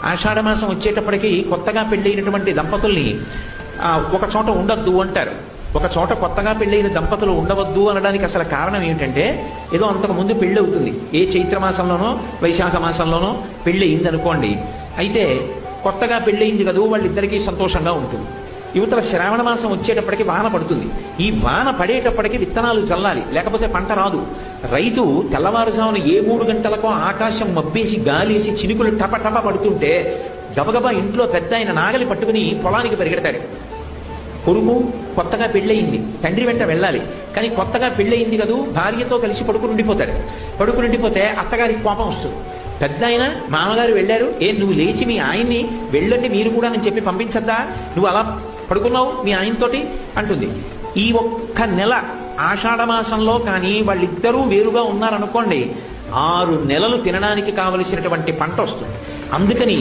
ఆషాఢమాసం వచ్చేటప్పటికి కొత్తగా పెళ్ళైనటువంటి దంపతుల్ని ఒక చోట ఉండొద్దు అంటారు. ఒక చోట కొత్తగా పెళ్ళైన దంపతులు ఉండవద్దు అనడానికి అసలు కారణం ఏమిటంటే, ఏదో అంతకుముందు పెళ్ళి అవుతుంది, ఏ చైత్రమాసంలోనో వైశాఖ మాసంలోనో పెళ్ళి అయింది అనుకోండి. అయితే కొత్తగా పెళ్ళయింది కదా, వాళ్ళిద్దరికీ సంతోషంగా ఉంటుంది. యువతల శ్రావణ మాసం వచ్చేటప్పటికి వాన పడుతుంది. ఈ వాన పడేటప్పటికి విత్తనాలు చల్లాలి, లేకపోతే పంట రాదు. రైతు తెల్లవారుజామున 3 గంటలకో ఆకాశం మబ్బేసి గాలేసి చినుకులు టప టప పడుతుంటే గబగబా ఇంట్లో పెద్ద ఆయన నాగలి పట్టుకుని పొలానికి పరిగెడతాడు. కొడుకు కొత్తగా పెళ్ళయింది, తండ్రి వెంట వెళ్ళాలి. కానీ కొత్తగా పెళ్ళయింది కదూ, భార్యతో కలిసి పడుకుని ఉండిపోతే అత్తగారికి కోపం వస్తుంది. పెద్ద ఆయన మామగారు వెళ్ళారు, నువ్వు లేచి మీ ఆయన్ని వెళ్ళండి మీరు కూడా అని చెప్పి పంపించద్దా, నువ్వు అలా పడుకున్నావు మీ ఆయనతోటి అంటుంది. ఈ ఒక్క నెల ఆషాఢమాసంలో కానీ వాళ్ళిద్దరూ వేరుగా ఉన్నారనుకోండి, 6 నెలలు తినడానికి కావలసినటువంటి పంట వస్తుంది. అందుకని